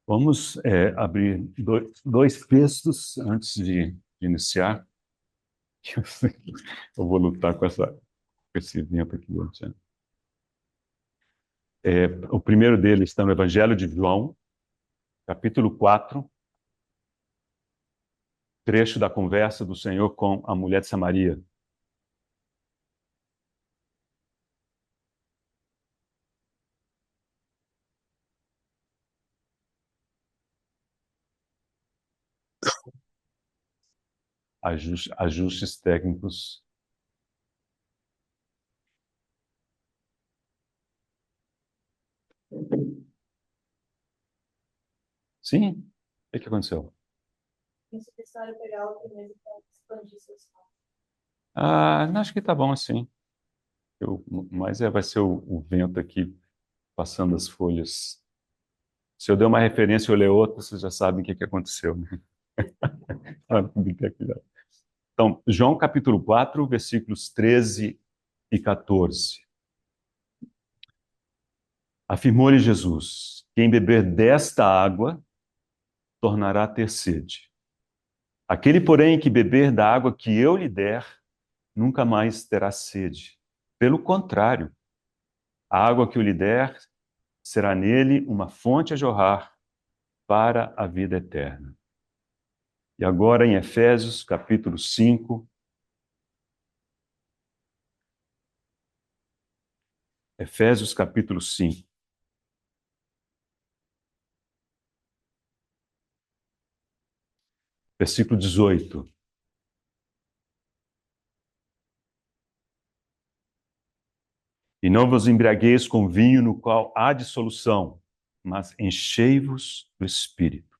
Vamos abrir dois textos antes de iniciar. Eu vou lutar com esse vento aqui. Gente. O primeiro deles está no Evangelho de João, capítulo 4, trecho da conversa do Senhor com a mulher de Samaria. Ajustes técnicos. Sim? O que aconteceu? Necessário pegar o primeiro para expandir seus passos. Acho que está bom assim. Mas vai ser o vento aqui passando as folhas. Se eu der uma referência e eu ler outra, vocês já sabem o que aconteceu, né? Então, João capítulo 4, versículos 13 e 14. Afirmou-lhe Jesus: quem beber desta água tornará a ter sede. Aquele, porém, que beber da água que eu lhe der, nunca mais terá sede. Pelo contrário, a água que eu lhe der será nele uma fonte a jorrar para a vida eterna. E agora em Efésios capítulo 5, Efésios capítulo 5. Versículo 18. E não vos embriagueis com vinho no qual há dissolução, mas enchei-vos do Espírito.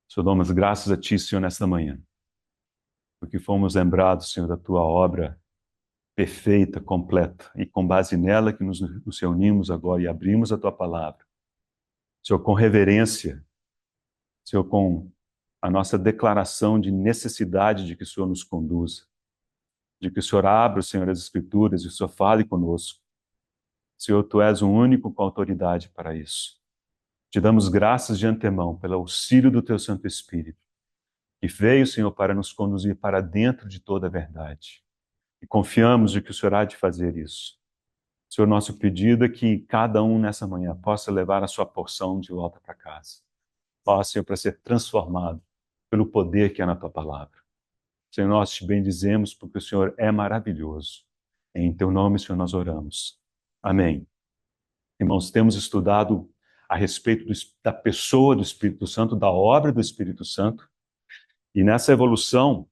Senhor, damos graças a Ti, Senhor, nesta manhã, porque fomos lembrados, Senhor, da Tua obra perfeita, completa, e com base nela que nos reunimos agora e abrimos a Tua palavra. Senhor, com reverência, Senhor, com a nossa declaração de necessidade de que o Senhor nos conduza, de que o Senhor abra, Senhor, as Escrituras e o Senhor fale conosco. Senhor, Tu és o único com autoridade para isso. Te damos graças de antemão pelo auxílio do Teu Santo Espírito, que veio, Senhor, para nos conduzir para dentro de toda a verdade. E confiamos de que o Senhor há de fazer isso. Senhor, nosso pedido é que cada um nessa manhã possa levar a sua porção de volta para casa. Possa, Senhor, para ser transformado pelo poder que é na Tua palavra. Senhor, nós te bendizemos porque o Senhor é maravilhoso. Em Teu nome, Senhor, nós oramos. Amém. Irmãos, temos estudado a respeito da pessoa do Espírito Santo, da obra do Espírito Santo, e nessa evolução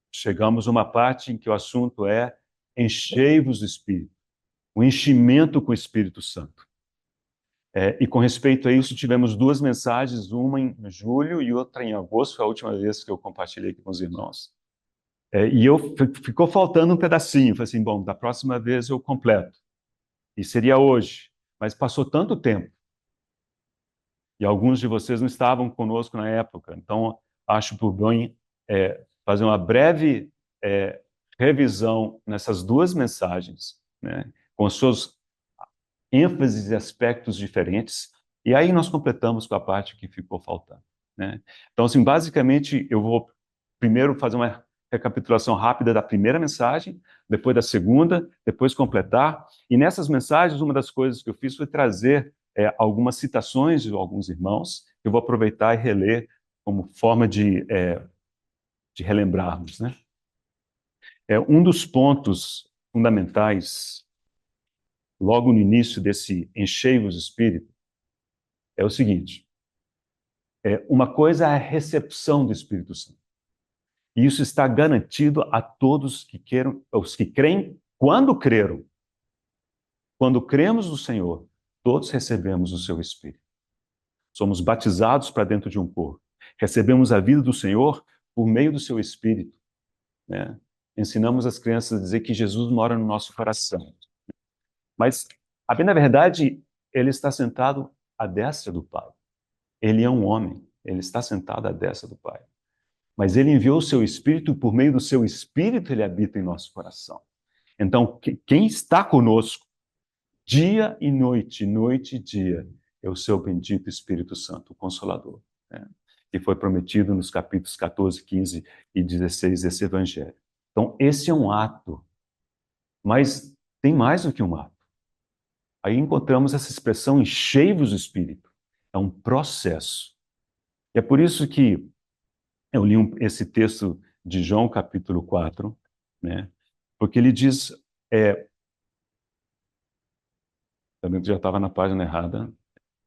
chegamos a uma parte em que o assunto é enchei-vos do Espírito, o enchimento com o Espírito Santo. E com respeito a isso, tivemos duas mensagens, uma em julho e outra em agosto, foi a última vez que eu compartilhei aqui com os irmãos. Ficou faltando um pedacinho, falei assim, bom, da próxima vez eu completo. E seria hoje, mas passou tanto tempo. E alguns de vocês não estavam conosco na época, então acho por bem fazer uma breve revisão nessas duas mensagens, né, com as suas ênfases e aspectos diferentes, e aí nós completamos com a parte que ficou faltando. Né? Então, assim, basicamente, eu vou primeiro fazer uma recapitulação rápida da primeira mensagem, depois da segunda, depois completar, e nessas mensagens, uma das coisas que eu fiz foi trazer algumas citações de alguns irmãos, que eu vou aproveitar e reler como forma de relembrarmos. Né? Um dos pontos fundamentais, logo no início desse enchei-vos Espírito, é o seguinte: uma coisa é a recepção do Espírito Santo. E isso está garantido a todos que queiram, os que creem, quando creram. Quando cremos no Senhor, todos recebemos o seu Espírito. Somos batizados para dentro de um corpo. Recebemos a vida do Senhor por meio do seu Espírito. Né? Ensinamos as crianças a dizer que Jesus mora no nosso coração. Mas, a bem na verdade, ele está sentado à destra do Pai. Ele é um homem, ele está sentado à destra do Pai. Mas ele enviou o seu Espírito e por meio do seu Espírito ele habita em nosso coração. Então, quem está conosco, dia e noite, noite e dia, é o seu bendito Espírito Santo, o Consolador, né? Que foi prometido nos capítulos 14, 15 e 16 desse Evangelho. Então, esse é um ato, mas tem mais do que um ato. Aí encontramos essa expressão enchei-vos do Espírito. É um processo. E é por isso que eu li esse texto de João, capítulo 4, né? Porque ele diz, também já estava na página errada,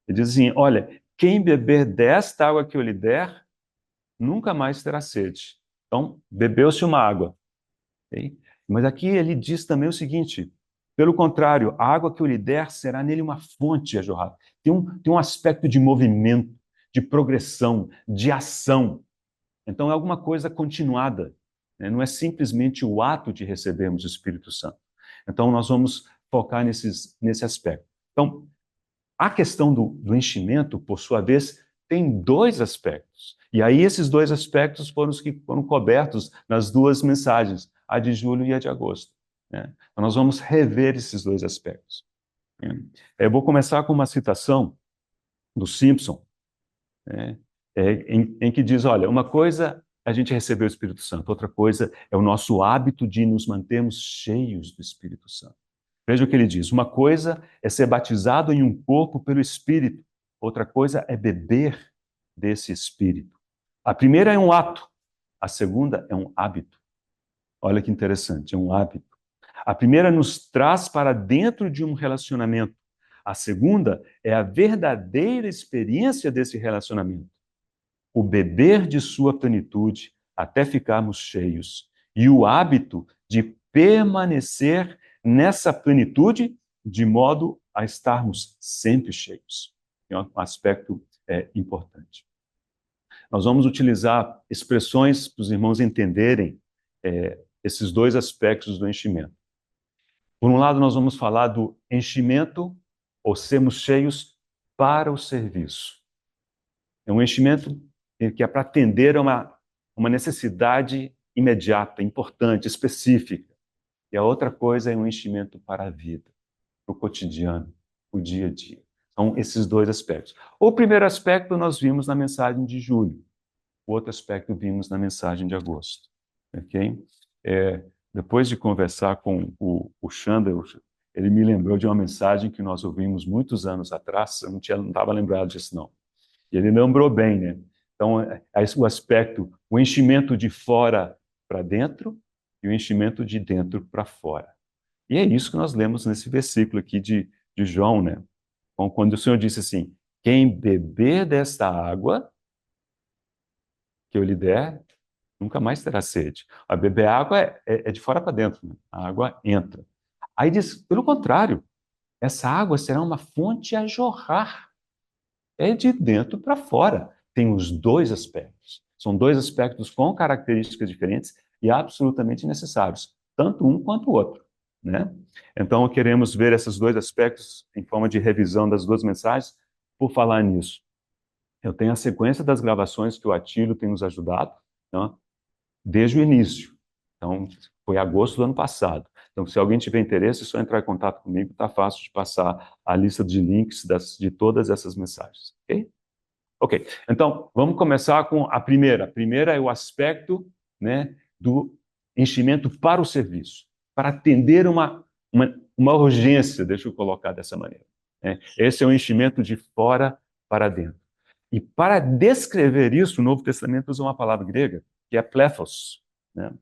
ele diz assim, olha, quem beber desta água que eu lhe der, nunca mais terá sede. Então, bebeu-se uma água. Okay? Mas aqui ele diz também o seguinte, pelo contrário, a água que eu lhe der será nele uma fonte a jorrar. Tem um aspecto de movimento, de progressão, de ação. Então é alguma coisa continuada, né? Não é simplesmente o ato de recebermos o Espírito Santo. Então nós vamos focar nesse aspecto. Então, a questão do enchimento, por sua vez, tem dois aspectos. E aí esses dois aspectos foram os que foram cobertos nas duas mensagens, a de julho e a de agosto, né? Então nós vamos rever esses dois aspectos, né? Eu vou começar com uma citação do Simpson, né? Em que diz, olha, uma coisa a gente recebeu o Espírito Santo, outra coisa é o nosso hábito de nos mantermos cheios do Espírito Santo. Veja o que ele diz, uma coisa é ser batizado em um corpo pelo Espírito, outra coisa é beber desse Espírito. A primeira é um ato, a segunda é um hábito. Olha que interessante, é um hábito. A primeira nos traz para dentro de um relacionamento. A segunda é a verdadeira experiência desse relacionamento. O beber de sua plenitude até ficarmos cheios. E o hábito de permanecer nessa plenitude de modo a estarmos sempre cheios. É um aspecto importante. Nós vamos utilizar expressões para os irmãos entenderem esses dois aspectos do enchimento. Por um lado, nós vamos falar do enchimento, ou sermos cheios para o serviço. É um enchimento que é para atender a uma necessidade imediata, importante, específica. E a outra coisa é um enchimento para a vida, para o cotidiano, o dia a dia. São esses dois aspectos. O primeiro aspecto nós vimos na mensagem de julho. O outro aspecto vimos na mensagem de agosto. Ok? Depois de conversar com o Xander, ele me lembrou de uma mensagem que nós ouvimos muitos anos atrás, eu não estava lembrado disso não. E ele lembrou bem, né? Então, o aspecto, o enchimento de fora para dentro e o enchimento de dentro para fora. E é isso que nós lemos nesse versículo aqui de João, né? Então, quando o Senhor disse assim, quem beber desta água que eu lhe der, nunca mais terá sede. A beber água é de fora para dentro, né? A água entra. Aí diz, pelo contrário, essa água será uma fonte a jorrar. É de dentro para fora. Tem os dois aspectos. São dois aspectos com características diferentes e absolutamente necessários, tanto um quanto o outro, né? Então, queremos ver esses dois aspectos em forma de revisão das duas mensagens. Por falar nisso, eu tenho a sequência das gravações que o Atílio tem nos ajudado, né, desde o início. Então, foi agosto do ano passado. Então, se alguém tiver interesse, é só entrar em contato comigo, está fácil de passar a lista de links de todas essas mensagens, ok? Ok, então, vamos começar com a primeira. A primeira é o aspecto, né, do enchimento para o serviço, para atender uma urgência, deixa eu colocar dessa maneira, né? Esse é o enchimento de fora para dentro. E para descrever isso, o Novo Testamento usa uma palavra grega, que é plethos, né,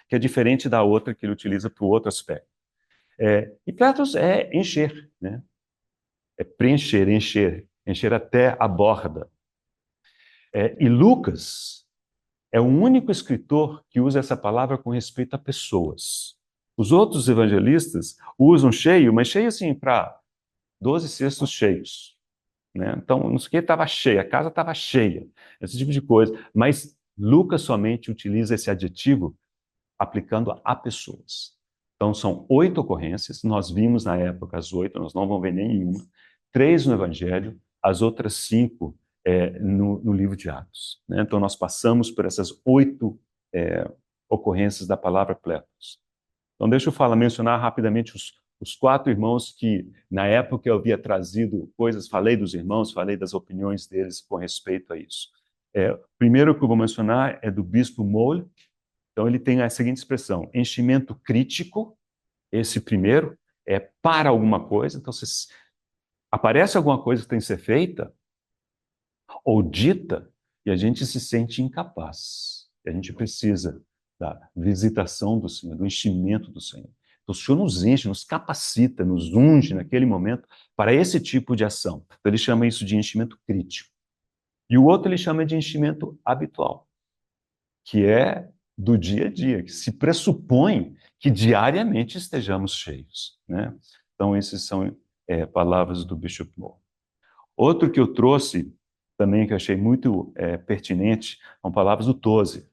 que é diferente da outra que ele utiliza para o outro aspecto. E plethos é encher, né? É preencher, encher até a borda. E Lucas é o único escritor que usa essa palavra com respeito a pessoas. Os outros evangelistas usam cheio, mas cheio assim para 12 cestos cheios, né? Então, não sei o que estava cheia, a casa estava cheia, esse tipo de coisa. Mas Lucas somente utiliza esse adjetivo aplicando a pessoas. Então, são 8 ocorrências, nós vimos na época as 8, nós não vamos ver nenhuma, 3 no Evangelho, as outras 5 no livro de Atos, né? Então, nós passamos por essas 8 ocorrências da palavra plétos. Então, deixa eu mencionar rapidamente os 4 irmãos que, na época, eu havia trazido coisas, falei dos irmãos, falei das opiniões deles com respeito a isso. O primeiro que eu vou mencionar é do bispo Moll. Então, ele tem a seguinte expressão: enchimento crítico, esse primeiro, é para alguma coisa. Então, se aparece alguma coisa que tem que ser feita ou dita, e a gente se sente incapaz. E a gente precisa da visitação do Senhor, do enchimento do Senhor. Então, o Senhor nos enche, nos capacita, nos unge naquele momento para esse tipo de ação. Então, ele chama isso de enchimento crítico. E o outro ele chama de enchimento habitual, que é do dia a dia, que se pressupõe que diariamente estejamos cheios, né? Então, esses são palavras do Bishop Moore. Outro que eu trouxe também, que eu achei muito pertinente, são palavras do Tozer.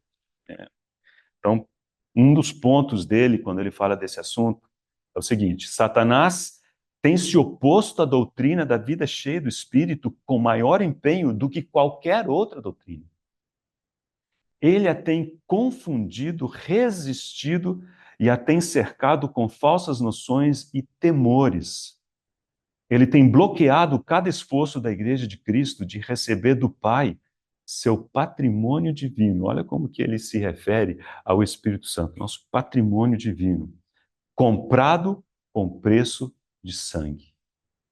Então, um dos pontos dele, quando ele fala desse assunto, é o seguinte: Satanás tem se oposto à doutrina da vida cheia do Espírito com maior empenho do que qualquer outra doutrina. Ele a tem confundido, resistido e a tem cercado com falsas noções e temores. Ele tem bloqueado cada esforço da Igreja de Cristo de receber do Pai seu patrimônio divino. Olha como que ele se refere ao Espírito Santo, nosso patrimônio divino, comprado com preço de sangue.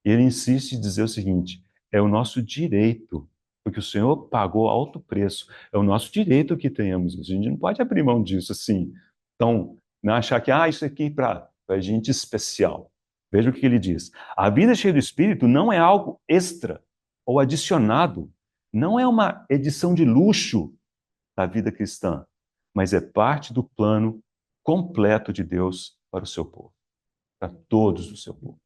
Ele insiste em dizer o seguinte: é o nosso direito, porque o Senhor pagou alto preço, é o nosso direito que tenhamos isso. A gente não pode abrir mão disso assim. Então, não achar que isso aqui é para gente especial. Veja o que ele diz: a vida cheia do Espírito não é algo extra ou adicionado, não é uma edição de luxo da vida cristã, mas é parte do plano completo de Deus para o seu povo, para todos o seu povo.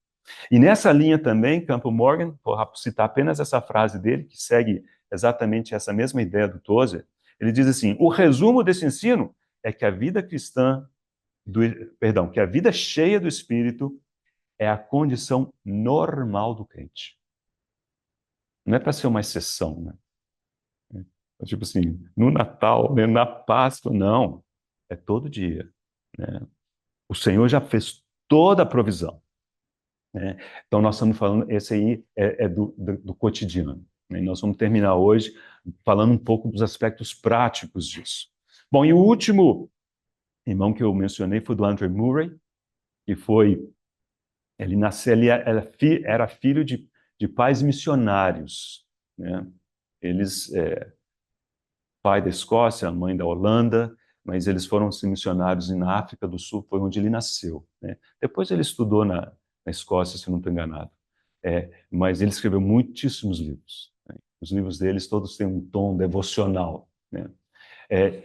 E nessa linha também, Campbell Morgan, vou citar apenas essa frase dele, que segue exatamente essa mesma ideia do Tozer. Ele diz assim: o resumo desse ensino é que a vida cristã, que a vida cheia do Espírito é a condição normal do crente. Não é para ser uma exceção, né? Tipo assim, no Natal, né, na Páscoa, não. É todo dia, né? O Senhor já fez toda a provisão, né? Então, nós estamos falando, esse aí é do cotidiano, né? E nós vamos terminar hoje falando um pouco dos aspectos práticos disso. Bom, e o último irmão que eu mencionei foi do Andrew Murray, que ele nasceu, ele era filho de pais missionários, né? Eles, pai da Escócia, a mãe da Holanda, mas eles foram missionários na África do Sul, foi onde ele nasceu, né? Depois ele estudou na Escócia, se não estou enganado. Mas ele escreveu muitíssimos livros, né? Os livros deles todos têm um tom devocional, né?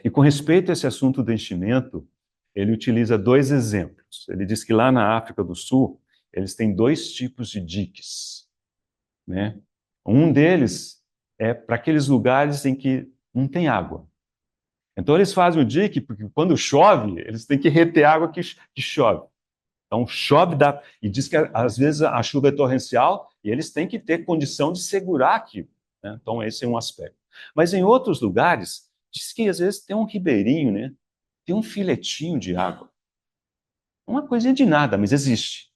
E com respeito a esse assunto do enchimento, ele utiliza 2 exemplos. Ele diz que lá na África do Sul, eles têm 2 tipos de diques, né? Um deles é para aqueles lugares em que não tem água. Então eles fazem o dique, porque quando chove, eles têm que reter água que chove. Então chove, e diz que às vezes a chuva é torrencial e eles têm que ter condição de segurar aquilo, né? Então esse é um aspecto. Mas em outros lugares, diz que às vezes tem um ribeirinho, né? Tem um filetinho de água. Uma coisinha de nada, mas existe.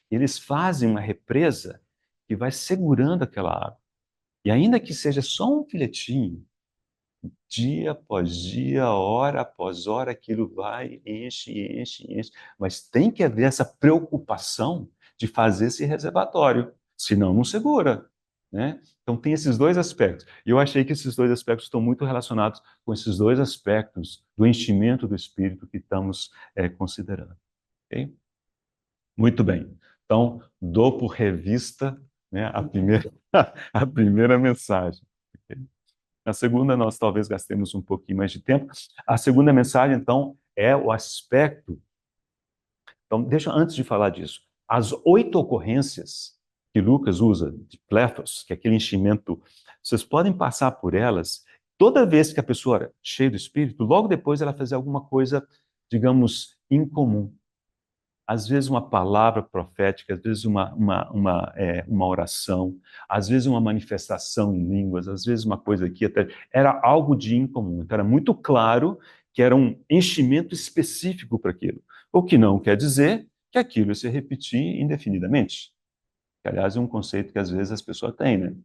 Eles fazem uma represa que vai segurando aquela água. E ainda que seja só um filetinho, dia após dia, hora após hora, aquilo vai, enche, enche, enche. Mas tem que haver essa preocupação de fazer esse reservatório, senão não segura, né? Então tem esses 2 aspectos. E eu achei que esses 2 aspectos estão muito relacionados com esses 2 aspectos do enchimento do Espírito que estamos considerando. Okay? Muito bem. Então, dou por revista, né, a primeira mensagem. Okay? Na segunda, nós talvez gastemos um pouquinho mais de tempo. A segunda mensagem, então, é o aspecto. Então, antes de falar disso, as 8 ocorrências que Lucas usa de plethos, que é aquele enchimento, vocês podem passar por elas. Toda vez que a pessoa é cheia do Espírito, logo depois ela fazer alguma coisa, digamos, incomum. Às vezes uma palavra profética, às vezes uma oração, às vezes uma manifestação em línguas, às vezes uma coisa aqui, até, era algo de incomum. Então era muito claro que era um enchimento específico para aquilo. O que não quer dizer que aquilo ia se repetir indefinidamente. Que, aliás, é um conceito que às vezes as pessoas têm, né?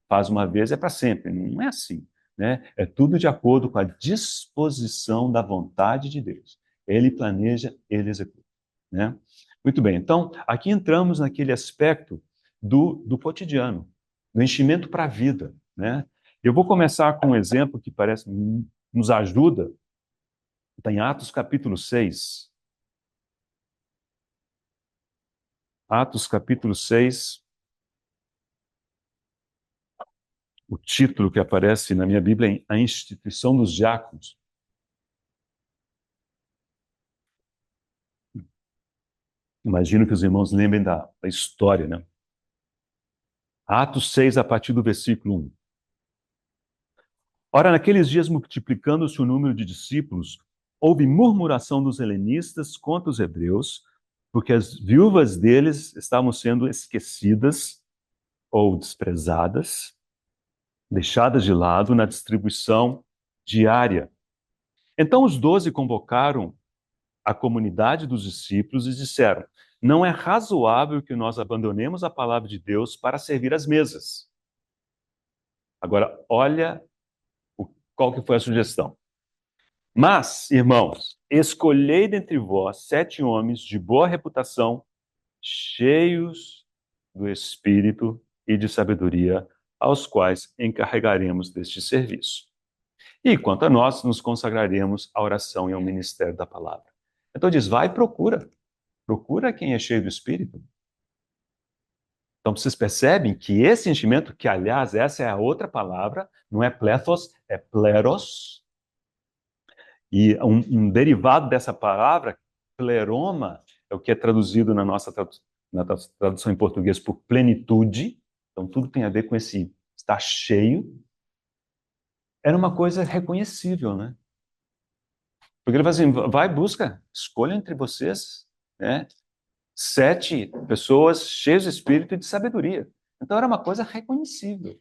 Faz uma vez é para sempre. Não é assim, né? É tudo de acordo com a disposição da vontade de Deus. Ele planeja, ele executa, né? Muito bem, então, aqui entramos naquele aspecto do cotidiano, do enchimento para a vida, né? Eu vou começar com um exemplo que parece nos ajuda, está em Atos capítulo 6. Atos capítulo 6, o título que aparece na minha Bíblia é A Instituição dos Diáconos. Imagino que os irmãos lembrem da história, né? Atos 6, a partir do versículo 1. Ora, naqueles dias, multiplicando-se o número de discípulos, houve murmuração dos helenistas contra os hebreus, porque as viúvas deles estavam sendo esquecidas ou desprezadas, deixadas de lado na distribuição diária. Então os 12 convocaram a comunidade dos discípulos e disseram: não é razoável que nós abandonemos a palavra de Deus para servir às mesas. Agora, olha qual que foi a sugestão. Mas, irmãos, escolhei dentre vós 7 homens de boa reputação, cheios do Espírito e de sabedoria, aos quais encarregaremos deste serviço. E quanto a nós, nos consagraremos à oração e ao ministério da palavra. Então diz, vai e procura. Procura quem é cheio do Espírito. Então vocês percebem que esse enchimento, que aliás essa é a outra palavra, não é plethos, é pleros. E um derivado dessa palavra, pleroma, é o que é traduzido na nossa na tradução em português por plenitude. Então tudo tem a ver com esse estar cheio. Era uma coisa reconhecível, né? Porque ele fala assim, vai, busca, escolha entre vocês, né? 7 pessoas cheias de espírito e de sabedoria. Então era uma coisa reconhecível.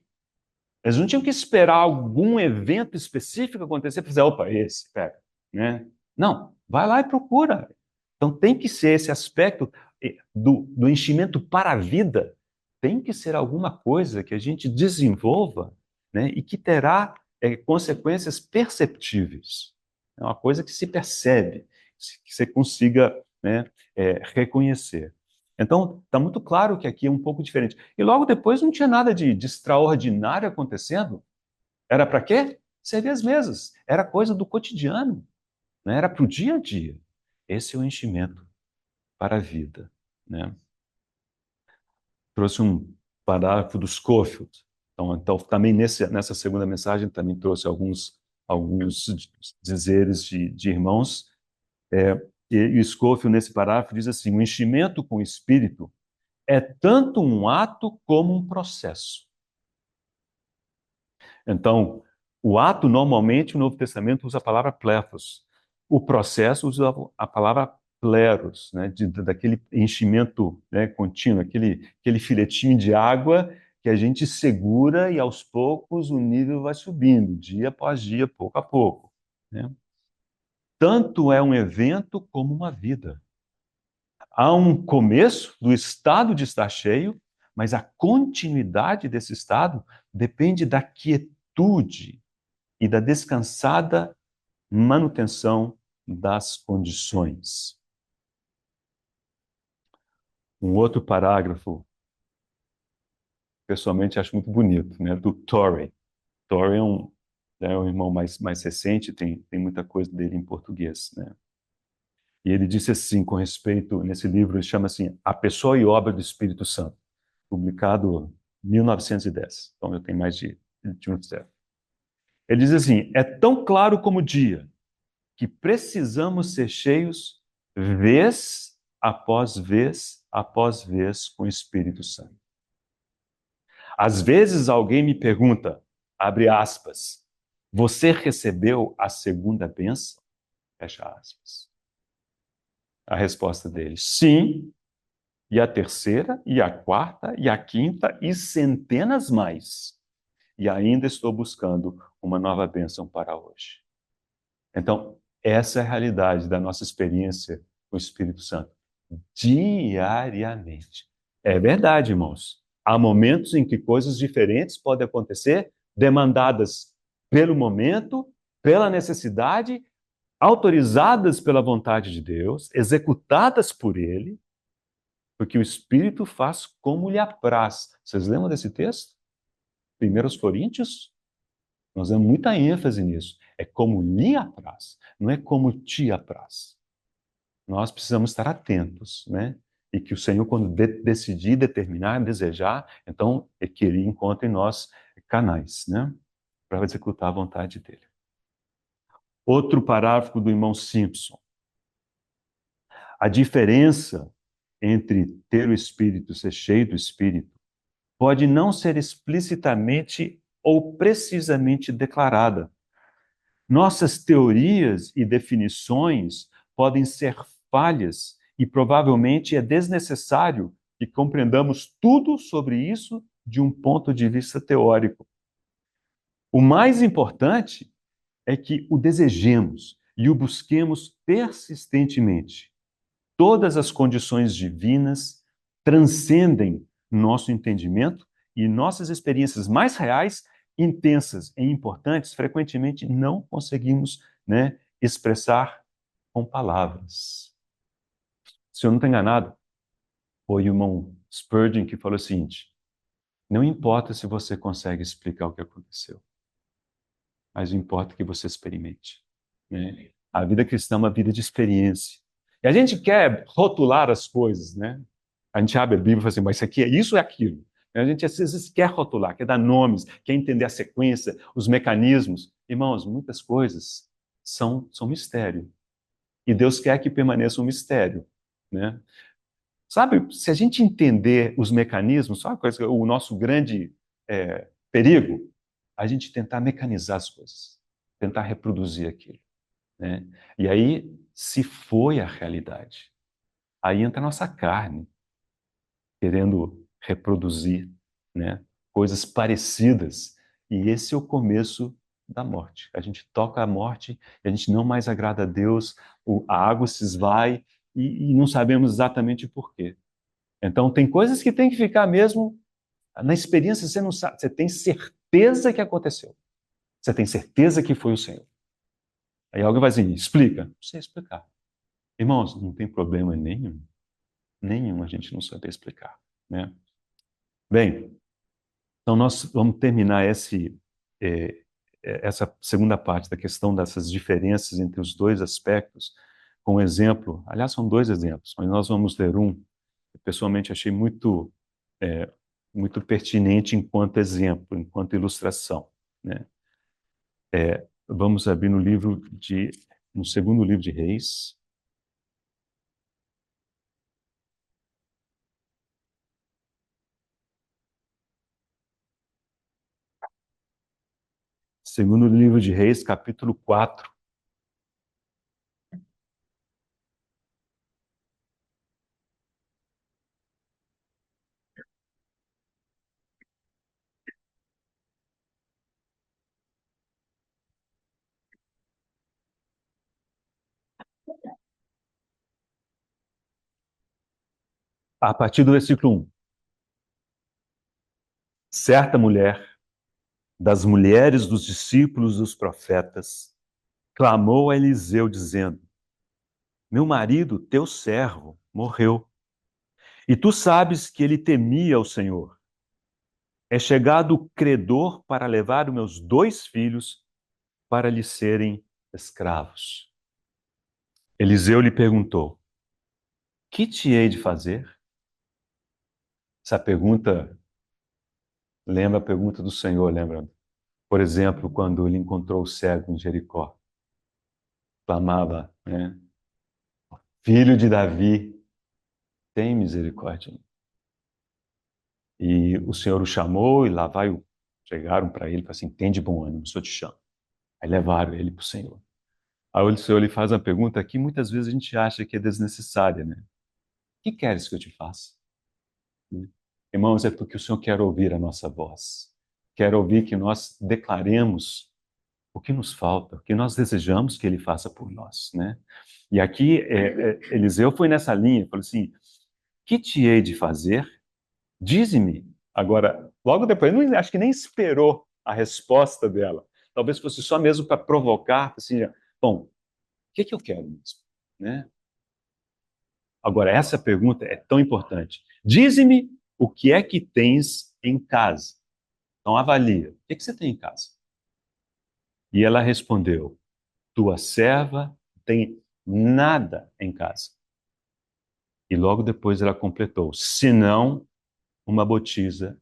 Eles não tinham que esperar algum evento específico acontecer para dizer, opa, esse, pega, né? Não, vai lá e procura. Então tem que ser esse aspecto do enchimento para a vida, tem que ser alguma coisa que a gente desenvolva, né? E que terá consequências perceptíveis. É uma coisa que se percebe, que você consiga, né, reconhecer. Então, está muito claro que aqui é um pouco diferente. E logo depois não tinha nada de extraordinário acontecendo. Era para quê? Servir as mesas. Era coisa do cotidiano, né? Era para o dia a dia. Esse é o enchimento para a vida, né? Trouxe um parágrafo do Scofield. Então também nessa segunda mensagem, também trouxe alguns dizeres de irmãos. E o Scofield, nesse parágrafo, diz assim, o enchimento com o Espírito é tanto um ato como um processo. Então, o ato, normalmente, o Novo Testamento usa a palavra plethos. O processo usa a palavra pleros, né, daquele enchimento, né, contínuo, aquele filetinho de água que a gente segura e, aos poucos, o nível vai subindo, dia após dia, pouco a pouco, né? Tanto é um evento como uma vida. Há um começo do estado de estar cheio, mas a continuidade desse estado depende da quietude e da descansada manutenção das condições. Um outro parágrafo, pessoalmente acho muito bonito, né, do Torrey. Torrey é um irmão mais recente, tem muita coisa dele em português, né? E ele disse assim, com respeito, nesse livro, ele chama assim, A Pessoa e Obra do Espírito Santo, publicado em 1910. Então eu tenho mais de 21 anos. Ele diz assim, é tão claro como o dia que precisamos ser cheios vez após vez com o Espírito Santo. Às vezes alguém me pergunta, abre aspas, você recebeu a segunda bênção? Fecha aspas. A resposta dele, sim, e a terceira, e a quarta, e a quinta, e centenas mais. E ainda estou buscando uma nova bênção para hoje. Então, essa é a realidade da nossa experiência com o Espírito Santo. diariamente. É verdade, irmãos. Há momentos em que coisas diferentes podem acontecer, demandadas pelo momento, pela necessidade, autorizadas pela vontade de Deus, executadas por Ele, porque o Espírito faz como lhe apraz. Vocês lembram desse texto? 1 Coríntios? Nós damos muita ênfase nisso. É como lhe apraz, não é como te apraz. Nós precisamos estar atentos, né? E que o Senhor, quando decidir, determinar, desejar, então é que Ele encontre em nós canais, né? Para executar a vontade dEle. Outro parágrafo do irmão Simpson. A diferença entre ter o Espírito e ser cheio do Espírito pode não ser explicitamente ou precisamente declarada. Nossas teorias e definições podem ser falhas e provavelmente é desnecessário que compreendamos tudo sobre isso de um ponto de vista teórico. O mais importante é que o desejemos e o busquemos persistentemente. Todas as condições divinas transcendem nosso entendimento e nossas experiências mais reais, intensas e importantes, frequentemente não conseguimos, né, expressar com palavras. Se eu não estou enganado, foi o irmão Spurgeon que falou o seguinte: não importa se você consegue explicar o que aconteceu, mas importa que você experimente, né? A vida cristã é uma vida de experiência. E a gente quer rotular as coisas, né? A gente abre a Bíblia e fala assim, mas isso aqui é isso ou é aquilo? A gente às vezes quer rotular, quer dar nomes, quer entender a sequência, os mecanismos. Irmãos, muitas coisas são mistério. E Deus quer que permaneça um mistério, né? Sabe, se a gente entender os mecanismos, sabe o nosso grande perigo? A gente tentar mecanizar as coisas, tentar reproduzir aquilo, né? E aí se foi a realidade. Aí entra a nossa carne, querendo reproduzir, né, coisas parecidas. E esse é o começo da morte. A gente toca a morte e a gente não mais agrada a Deus, a água se esvai e não sabemos exatamente por quê. Então, tem coisas que tem que ficar mesmo na experiência, você não sabe, você tem certeza que aconteceu. Você tem certeza que foi o Senhor. Aí alguém vai dizer, explica. Não sei explicar. Irmãos, não tem problema nenhum. Nenhum a gente não saber explicar, né? Bem, então nós vamos terminar eh, essa segunda parte da questão dessas diferenças entre os dois aspectos com um exemplo. Aliás, são dois exemplos, mas nós vamos ler um que pessoalmente achei eh, muito pertinente enquanto exemplo, enquanto ilustração, né? Vamos abrir no segundo livro de Reis, segundo livro de Reis, capítulo 4. A partir do versículo 1. Certa mulher, das mulheres dos discípulos dos profetas, clamou a Eliseu, dizendo: meu marido, teu servo, morreu. E tu sabes que ele temia o Senhor. É chegado o credor para levar os meus 2 filhos para lhe serem escravos. Eliseu lhe perguntou: que te hei de fazer? Essa pergunta lembra a pergunta do Senhor, lembra? Por exemplo, quando ele encontrou o cego em Jericó, clamava, né? Filho de Davi, tem misericórdia. E o Senhor o chamou e lá chegaram para ele e falaram assim, tem de bom ânimo, o Senhor te chama. Aí levaram ele para o Senhor. Aí o Senhor lhe faz uma pergunta que muitas vezes a gente acha que é desnecessária, né? O que queres que eu te faça? Irmãos, é porque o Senhor quer ouvir a nossa voz. Quer ouvir que nós declaremos o que nos falta, o que nós desejamos que Ele faça por nós, né? E aqui Eliseu foi nessa linha, falou assim: que te hei de fazer? Dize-me. Agora, logo depois, não, acho que nem esperou a resposta dela. Talvez fosse só mesmo para provocar, assim, bom, o que eu quero mesmo? Né? Agora, essa pergunta é tão importante. Dize-me o que é que tens em casa. Então, avalia. O que você tem em casa? E ela respondeu: tua serva tem nada em casa. E logo depois ela completou: senão uma botija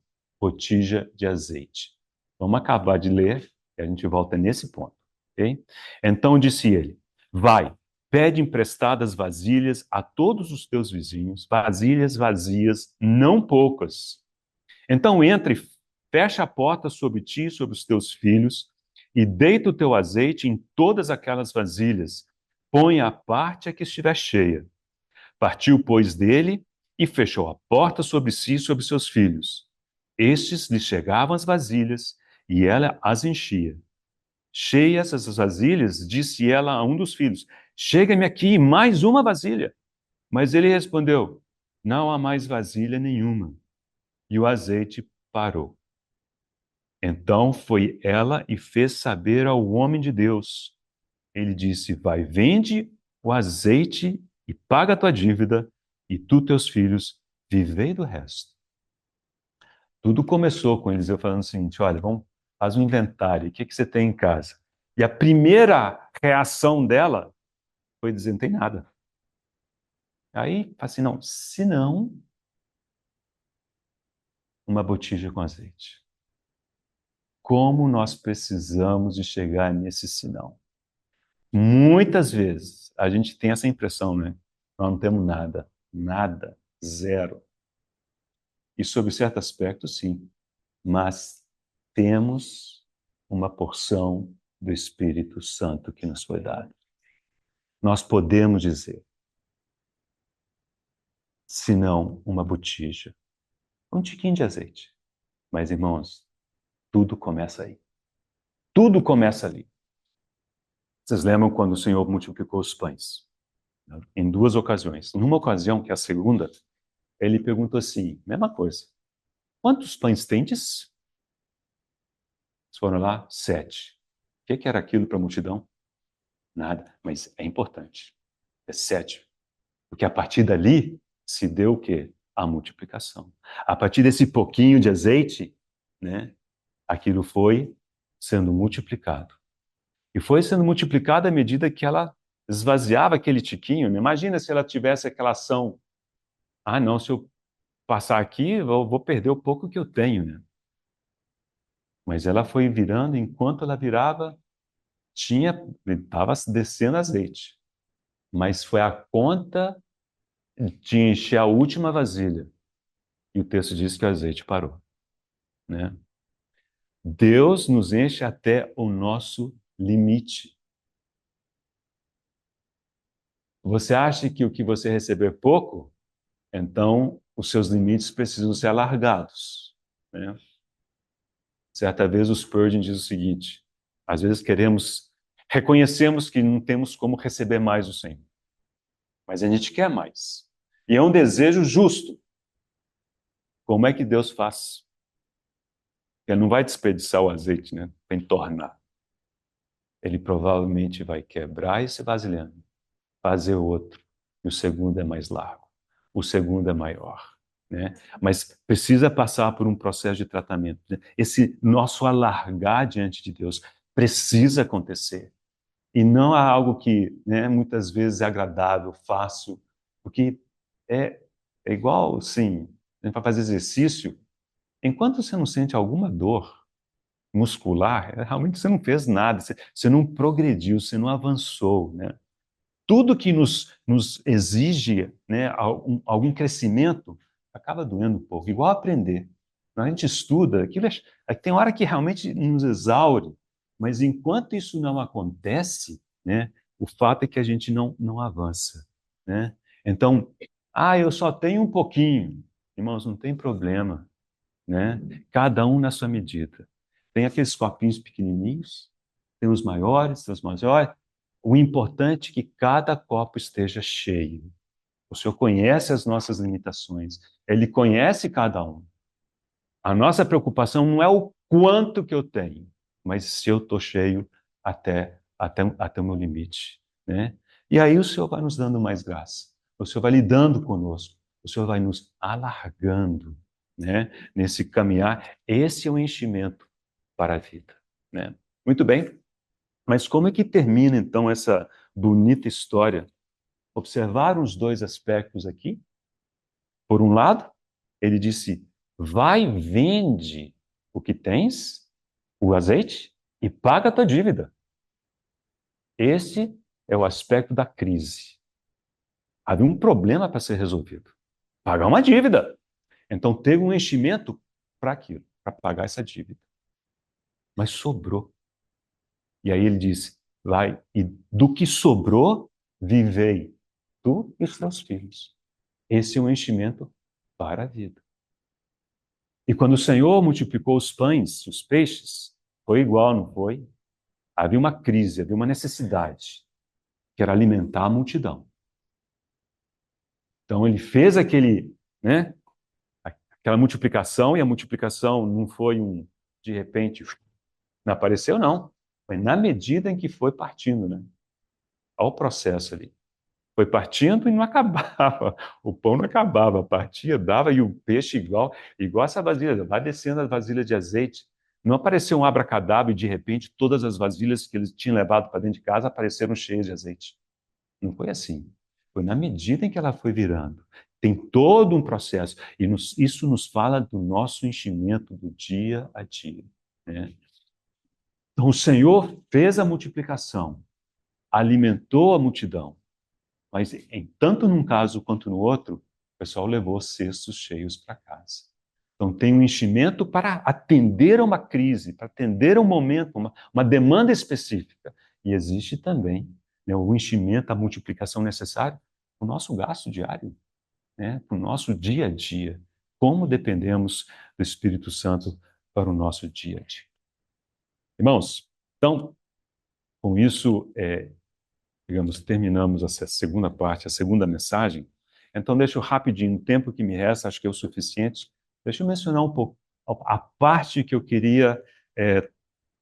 de azeite. Vamos acabar de ler e a gente volta nesse ponto, ok? Então disse ele: vai, pede emprestadas vasilhas a todos os teus vizinhos, vasilhas vazias, não poucas. Então entra e fecha a porta sobre ti e sobre os teus filhos, e deita o teu azeite em todas aquelas vasilhas. Põe à parte a que estiver cheia. Partiu, pois, dele e fechou a porta sobre si e sobre seus filhos. Estes lhe chegavam as vasilhas e ela as enchia. Cheias as vasilhas, disse ela a um dos filhos: chega-me aqui mais uma vasilha. Mas ele respondeu: não há mais vasilha nenhuma. E o azeite parou. Então foi ela e fez saber ao homem de Deus. Ele disse: vai, vende o azeite e paga a tua dívida, e tu, teus filhos, vivei do resto. Tudo começou com Eliseu falando o seguinte: olha, vamos, faz um inventário, o que você tem em casa? E a primeira reação dela foi dizer: não tem nada. Aí, fala assim: não, se não, uma botija com azeite. Como nós precisamos de chegar nesse sinal? Muitas vezes a gente tem essa impressão, né? Nós não temos nada, nada, zero. E sobre certo aspecto, sim, mas temos uma porção do Espírito Santo que nos foi dado. Nós podemos dizer, se não uma botija, um tiquinho de azeite. Mas, irmãos, tudo começa aí. Tudo começa ali. Vocês lembram quando o Senhor multiplicou os pães? Em duas ocasiões. Numa ocasião, que é a segunda, ele perguntou assim, mesma coisa. Quantos pães tendes? Eles foram lá, 7. O que era aquilo para a multidão? Nada, mas é importante. É 7. Porque a partir dali se deu o quê? A multiplicação. A partir desse pouquinho de azeite, né, aquilo foi sendo multiplicado. E foi sendo multiplicado à medida que ela esvaziava aquele tiquinho. Né? Imagina se ela tivesse aquela ação: ah, não, se eu passar aqui, eu vou perder o pouco que eu tenho. Né? Mas ela foi virando, enquanto ela virava, estava descendo azeite. Mas foi a conta de encher a última vasilha. E o texto diz que o azeite parou. Né? Deus nos enche até o nosso limite. Você acha que o que você receber é pouco? Então, os seus limites precisam ser alargados. Né? Certa vez o Spurgeon diz o seguinte: às vezes reconhecemos que não temos como receber mais do Senhor, mas a gente quer mais. E é um desejo justo. Como é que Deus faz? Ele não vai desperdiçar o azeite, né? Para entornar. Ele provavelmente vai quebrar esse vasilhame, fazer outro, e o segundo é mais largo, o segundo é maior. Né? Mas precisa passar por um processo de tratamento. Né? Esse nosso alargar diante de Deus precisa acontecer. E não há algo que, né, muitas vezes é agradável, fácil, porque é, é igual, sim, para fazer exercício, enquanto você não sente alguma dor muscular, realmente você não fez nada, você não progrediu, você não avançou, né? Tudo que nos exige, né, algum crescimento acaba doendo um pouco, igual aprender. Quando a gente estuda, tem hora que realmente nos exaure, mas enquanto isso não acontece, né, o fato é que a gente não avança. Né? Então, eu só tenho um pouquinho. Irmãos, não tem problema. Né? Cada um na sua medida. Tem aqueles copinhos pequenininhos, tem os maiores, tem os maiores. O importante é que cada copo esteja cheio. O Senhor conhece as nossas limitações. Ele conhece cada um. A nossa preocupação não é o quanto que eu tenho, mas se eu estou cheio até o meu limite, né? E aí o Senhor vai nos dando mais graça. O Senhor vai lidando conosco. O Senhor vai nos alargando, né? Nesse caminhar. Esse é o enchimento para a vida, né? Muito bem. Mas como é que termina então essa bonita história? Observaram os dois aspectos aqui? Por um lado, ele disse: vai, vende o que tens, o azeite, e paga a tua dívida. Esse é o aspecto da crise. Havia um problema para ser resolvido. Pagar uma dívida. Então teve um enchimento para aquilo, para pagar essa dívida. Mas sobrou. E aí ele disse: vai, e do que sobrou, vivei, tu e os teus filhos. Esse é um enchimento para a vida. E quando o Senhor multiplicou os pães e os peixes, foi igual, não foi? Havia uma crise, havia uma necessidade, que era alimentar a multidão. Então ele fez né, aquela multiplicação, e a multiplicação não foi de repente, não apareceu, não. Foi na medida em que foi partindo, né? Olha o processo ali. Foi partindo e não acabava. O pão não acabava, partia, dava, e o peixe igual essa vasilha, vai descendo a vasilha de azeite. Não apareceu um abracadabra e de repente todas as vasilhas que eles tinham levado para dentro de casa apareceram cheias de azeite. Não foi assim. Foi na medida em que ela foi virando. Tem todo um processo. E isso nos fala do nosso enchimento do dia a dia, né? Então o Senhor fez a multiplicação, alimentou a multidão. Mas, tanto num caso quanto no outro, o pessoal levou cestos cheios para casa. Então, tem um enchimento para atender a uma crise, para atender a um momento, uma demanda específica. E existe também, né, o enchimento, a multiplicação necessária para o nosso gasto diário, né, para o nosso dia a dia. Como dependemos do Espírito Santo para o nosso dia a dia. Irmãos, então, com isso, digamos, terminamos essa segunda parte, a segunda mensagem. Então, deixa eu rapidinho, o tempo que me resta, acho que é o suficiente. Deixa eu mencionar um pouco a parte que eu queria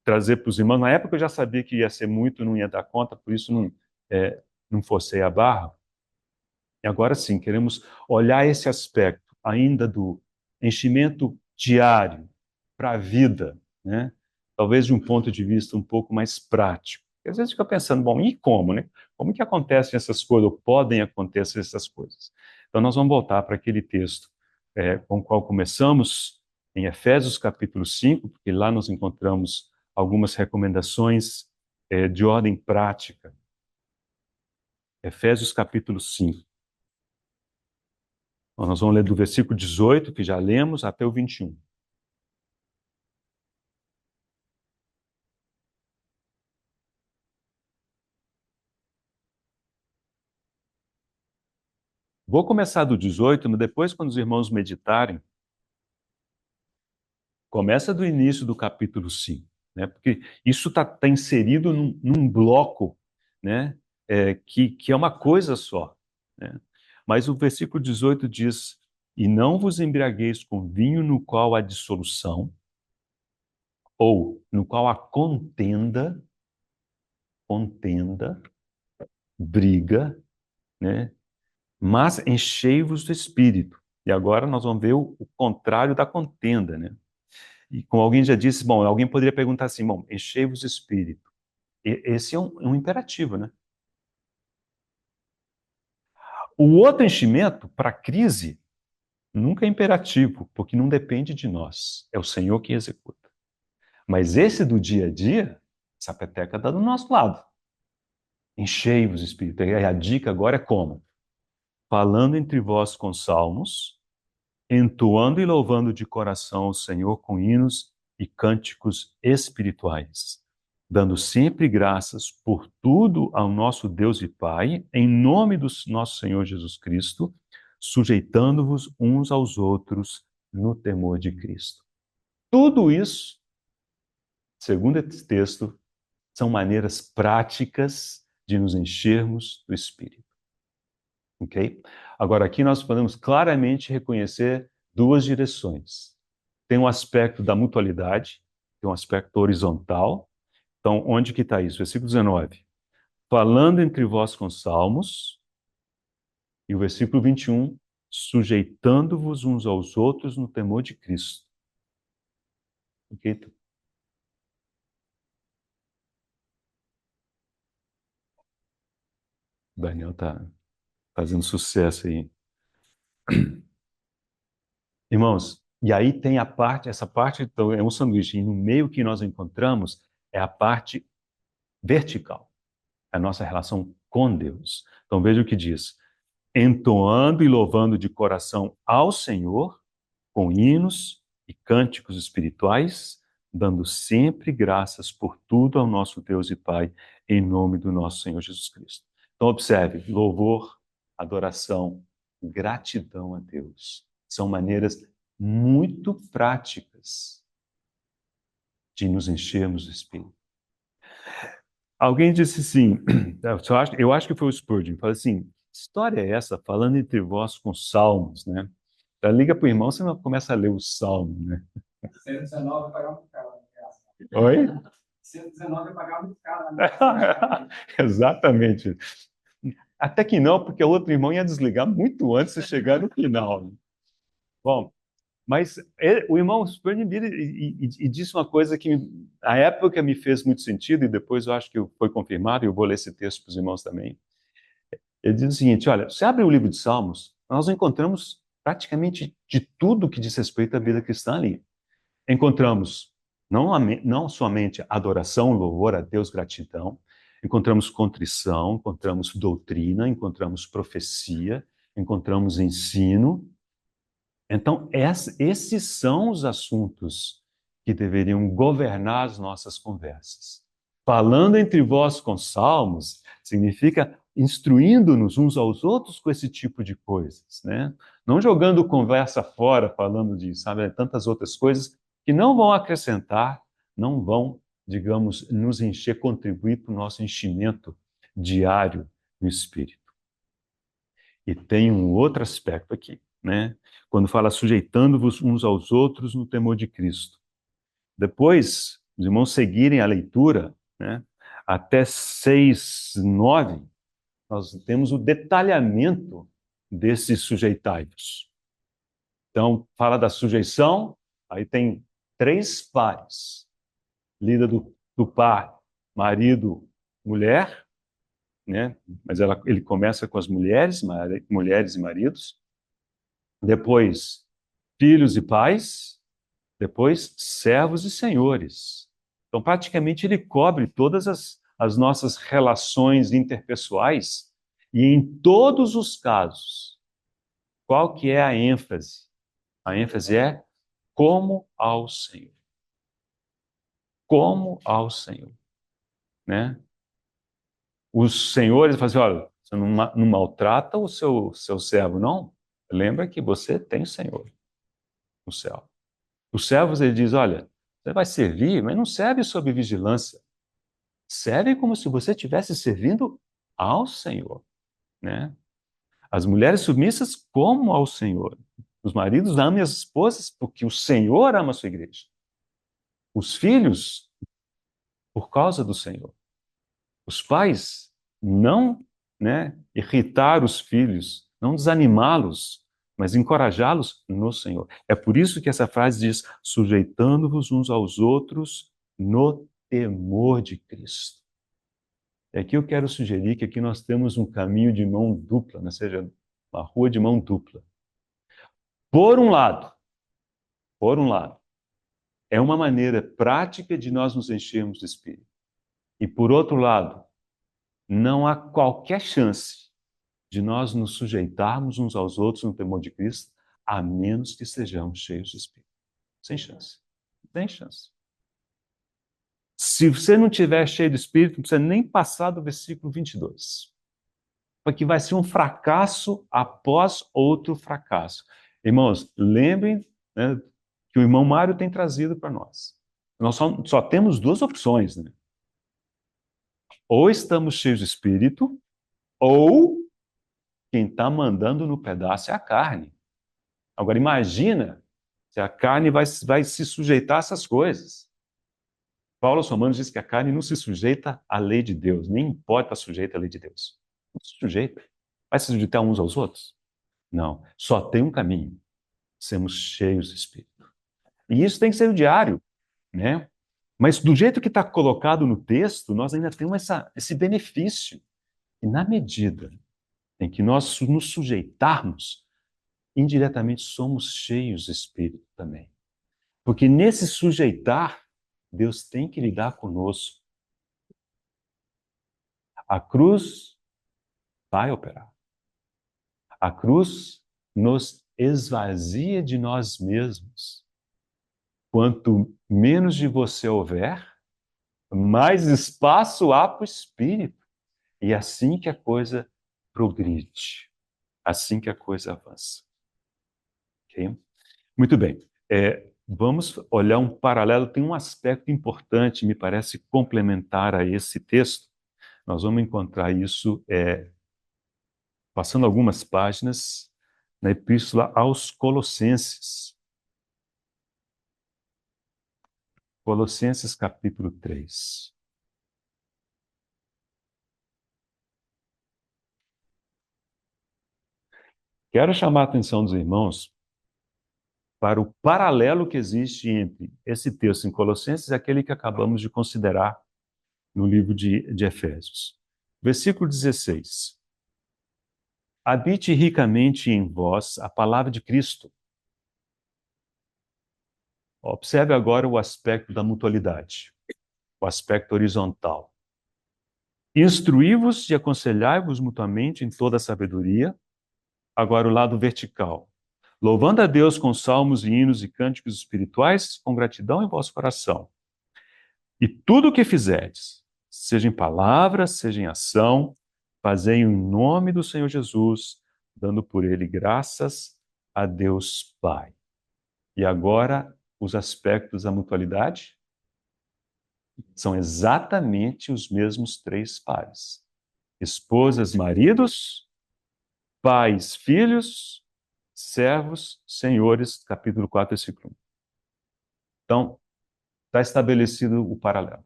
trazer para os irmãos. Na época eu já sabia que ia ser muito, não ia dar conta, por isso não forcei a barra. E agora sim, queremos olhar esse aspecto ainda do enchimento diário para a vida, né? Talvez de um ponto de vista um pouco mais prático. Porque às vezes fica pensando, bom, e como, né? Como que acontecem essas coisas, ou podem acontecer essas coisas? Então nós vamos voltar para aquele texto com o qual começamos, em Efésios capítulo 5, porque lá nós encontramos algumas recomendações de ordem prática. Efésios capítulo 5. Nós vamos ler do versículo 18, que já lemos, até o 21. Vou começar do 18, mas depois, quando os irmãos meditarem, começa do início do capítulo 5, né? Porque isso tá inserido num bloco, né? Que é uma coisa só, né? Mas o versículo 18 diz: e não vos embriagueis com vinho no qual há dissolução, ou no qual há contenda, briga, né? Mas enchei-vos do Espírito. E agora nós vamos ver o contrário da contenda, né? E como alguém já disse, bom, alguém poderia perguntar assim, bom, enchei-vos do Espírito. Esse é um imperativo, né? O outro enchimento, para a crise, nunca é imperativo, porque não depende de nós. É o Senhor que executa. Mas esse do dia a dia, essa peteca está do nosso lado. Enchei-vos do Espírito. E a dica agora é como? Falando entre vós com salmos, entoando e louvando de coração o Senhor com hinos e cânticos espirituais, dando sempre graças por tudo ao nosso Deus e Pai, em nome do nosso Senhor Jesus Cristo, sujeitando-vos uns aos outros no temor de Cristo. Tudo isso, segundo esse texto, são maneiras práticas de nos enchermos do Espírito. Ok? Agora, aqui nós podemos claramente reconhecer duas direções. Tem um aspecto da mutualidade, tem um aspecto horizontal. Então, onde que está isso? Versículo 19. Falando entre vós com salmos, e o versículo 21, sujeitando-vos uns aos outros no temor de Cristo. Ok? O Daniel está fazendo sucesso aí. Irmãos, e aí tem essa parte então, é um sanduíche, e no meio que nós encontramos é a parte vertical, a nossa relação com Deus. Então veja o que diz: entoando e louvando de coração ao Senhor, com hinos e cânticos espirituais, dando sempre graças por tudo ao nosso Deus e Pai, em nome do nosso Senhor Jesus Cristo. Então observe, louvor, adoração, gratidão a Deus. São maneiras muito práticas de nos enchermos do Espírito. Alguém disse assim, eu acho que foi o Spurgeon, falou assim, que história é essa, falando entre vós com salmos, né? Já liga para o irmão, você não começa a ler o salmo, né? 119 vai pagar muito caro. Oi? 119 vai pagar muito caro. Exatamente. Até que não, porque o outro irmão ia desligar muito antes de chegar no final. Bom, mas o irmão Spurgeon vira e disse uma coisa que, na época, me fez muito sentido, e depois eu acho que foi confirmado, e eu vou ler esse texto para os irmãos também. Ele diz o seguinte: olha, você abre o livro de Salmos, nós encontramos praticamente de tudo que diz respeito à vida cristã ali. Encontramos não somente adoração, louvor a Deus, gratidão, encontramos contrição, encontramos doutrina, encontramos profecia, encontramos ensino. Então, esses são os assuntos que deveriam governar as nossas conversas. Falando entre vós com salmos, significa instruindo-nos uns aos outros com esse tipo de coisas, né? Não jogando conversa fora, falando de, sabe, tantas outras coisas que não vão acrescentar, não vão, digamos, nos encher, contribuir para o nosso enchimento diário no Espírito. E tem um outro aspecto aqui, né? Quando fala sujeitando-vos uns aos outros no temor de Cristo. Depois, os irmãos seguirem a leitura, né? Até 6:9, nós temos o detalhamento desses sujeitai-vos. Então, fala da sujeição, aí tem 3 pares. Lida do par marido, mulher, né? Mas ele começa com as mulheres e maridos. Depois, filhos e pais. Depois, servos e senhores. Então, praticamente, ele cobre todas as nossas relações interpessoais e, em todos os casos, qual que é a ênfase? A ênfase é como ao Senhor. Como ao Senhor, né? Os senhores falam assim, olha, você não maltrata o seu servo, não? Lembra que você tem o Senhor no céu. Os servos, ele diz, olha, você vai servir, mas não serve sob vigilância. Serve como se você estivesse servindo ao Senhor, né? As mulheres submissas como ao Senhor. Os maridos amem as esposas porque o Senhor ama a sua igreja. Os filhos, por causa do Senhor. Os pais, não, né, irritar os filhos, não desanimá-los, mas encorajá-los no Senhor. É por isso que essa frase diz, sujeitando-vos uns aos outros no temor de Cristo. E aqui eu quero sugerir que aqui nós temos um caminho de mão dupla, ou seja, uma rua de mão dupla. Por um lado, é uma maneira prática de nós nos enchermos do Espírito. E por outro lado, não há qualquer chance de nós nos sujeitarmos uns aos outros no temor de Cristo, a menos que sejamos cheios de Espírito. Sem chance. Sem chance. Se você não tiver cheio do Espírito, não precisa nem passar do versículo 22. Porque vai ser um fracasso após outro fracasso. Irmãos, lembrem, né, que o irmão Mário tem trazido para nós. Nós só temos 2 opções, né? Ou estamos cheios de Espírito, ou quem está mandando no pedaço é a carne. Agora imagina se a carne vai se sujeitar a essas coisas. Paulo aos Romanos diz que a carne não se sujeita à lei de Deus, nem pode estar sujeita à lei de Deus. Não se sujeita. Vai se sujeitar uns aos outros? Não. Só tem um caminho: sermos cheios de Espírito. E isso tem que ser o diário, né? Mas do jeito que está colocado no texto, nós ainda temos esse benefício. E na medida em que nós nos sujeitarmos, indiretamente somos cheios de Espírito também. Porque nesse sujeitar, Deus tem que lidar conosco. A cruz vai operar. A cruz nos esvazia de nós mesmos. Quanto menos de você houver, mais espaço há para o Espírito. E é assim que a coisa progride. Assim que a coisa avança. Ok? Muito bem. Vamos olhar um paralelo. Tem um aspecto importante, me parece, complementar a esse texto. Nós vamos encontrar isso passando algumas páginas na Epístola aos Colossenses. Colossenses capítulo 3. Quero chamar a atenção dos irmãos para o paralelo que existe entre esse texto em Colossenses e aquele que acabamos de considerar no livro de Efésios. Versículo 16. Habite ricamente em vós a palavra de Cristo. Observe agora o aspecto da mutualidade, o aspecto horizontal. Instruí-vos e aconselhai-vos mutuamente em toda a sabedoria. Agora o lado vertical. Louvando a Deus com salmos e hinos e cânticos espirituais, com gratidão em vosso coração. E tudo o que fizerdes, seja em palavra, seja em ação, fazei em nome do Senhor Jesus, dando por ele graças a Deus Pai. E agora, os aspectos da mutualidade são exatamente os mesmos três pares. Esposas, maridos, pais, filhos, servos, senhores, capítulo 4, versículo 1. Então, está estabelecido o paralelo,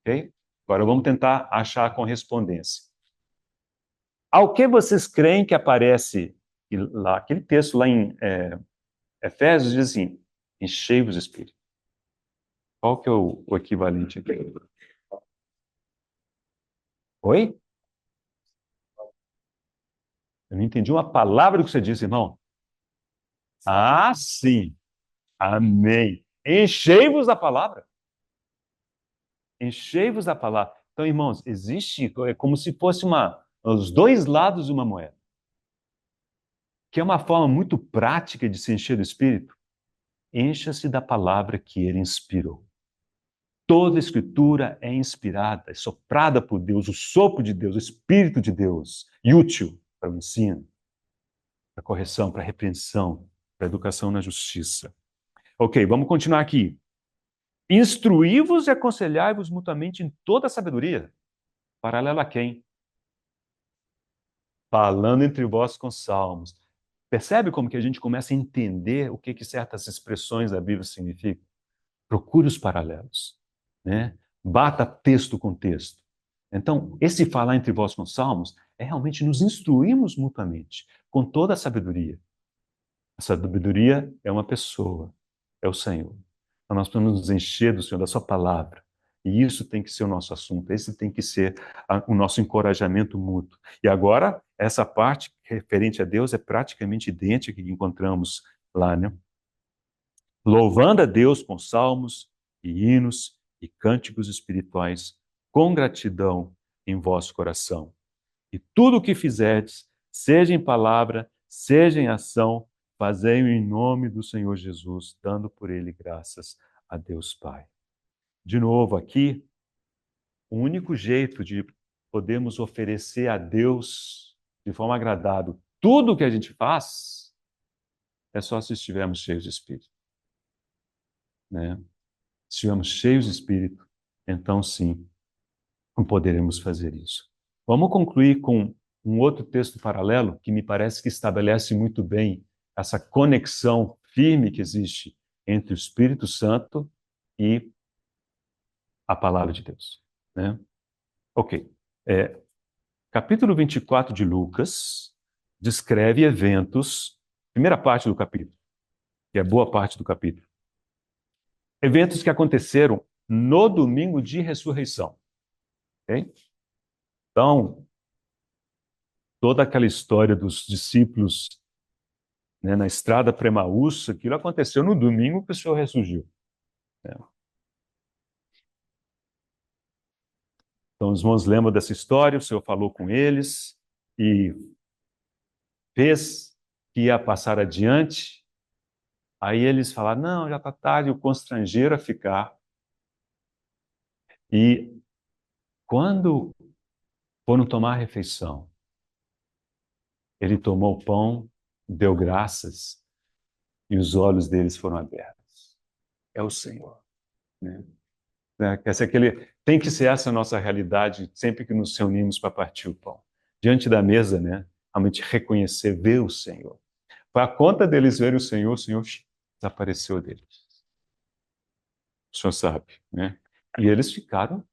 ok? Agora vamos tentar achar a correspondência. Ao que vocês creem que aparece lá, aquele texto lá em Efésios diz assim, enchei-vos de Espírito. Qual que é o equivalente aqui? Oi? Eu não entendi uma palavra do que você disse, irmão. Ah, sim. Amém. Enchei-vos da palavra. Enchei-vos da palavra. Então, irmãos, existe, como se fosse os dois lados de uma moeda. Que é uma forma muito prática de se encher do Espírito. Encha-se da palavra que ele inspirou. Toda a Escritura é inspirada, é soprada por Deus, o sopro de Deus, o Espírito de Deus, e útil para o ensino, para a correção, para a repreensão, para a educação na justiça. Ok, vamos continuar aqui. Instruí-vos e aconselhai-vos mutuamente em toda a sabedoria. Paralelo a quem? Falando entre vós com salmos. Percebe como que a gente começa a entender o que certas expressões da Bíblia significam? Procure os paralelos, né? Bata texto com texto. Então, esse falar entre vós com salmos é realmente nos instruirmos mutuamente, com toda a sabedoria. A sabedoria é uma pessoa, é o Senhor. Então, nós precisamos nos encher do Senhor, da sua palavra. E isso tem que ser o nosso assunto, esse tem que ser o nosso encorajamento mútuo. E agora, essa parte referente a Deus é praticamente idêntica que encontramos lá, né? Louvando a Deus com salmos e hinos e cânticos espirituais, com gratidão em vosso coração. E tudo o que fizerdes, seja em palavra, seja em ação, fazei-o em nome do Senhor Jesus, dando por ele graças a Deus Pai. De novo, aqui, o único jeito de podermos oferecer a Deus de forma agradável tudo o que a gente faz é só se estivermos cheios de Espírito, né? Se estivermos cheios de Espírito, então sim, não poderemos fazer isso. Vamos concluir com um outro texto paralelo que me parece que estabelece muito bem essa conexão firme que existe entre o Espírito Santo e a palavra de Deus, né? Ok. Capítulo 24 de Lucas descreve eventos, primeira parte do capítulo, que é boa parte do capítulo. Eventos que aconteceram no domingo de ressurreição. Ok? Então, toda aquela história dos discípulos, né, na estrada para Emaús, aquilo aconteceu no domingo que o Senhor ressurgiu. Né? Então, os irmãos lembram dessa história, o Senhor falou com eles e fez que ia passar adiante. Aí eles falaram, não, já está tarde, o constrangeram a ficar. E quando foram tomar a refeição, ele tomou o pão, deu graças e os olhos deles foram abertos. É o Senhor, né? Tem que ser essa a nossa realidade sempre que nos reunimos para partir o pão. Diante da mesa, né? Realmente reconhecer, ver o Senhor. Para a conta deles verem o Senhor desapareceu deles. O Senhor sabe, né? E eles ficaram.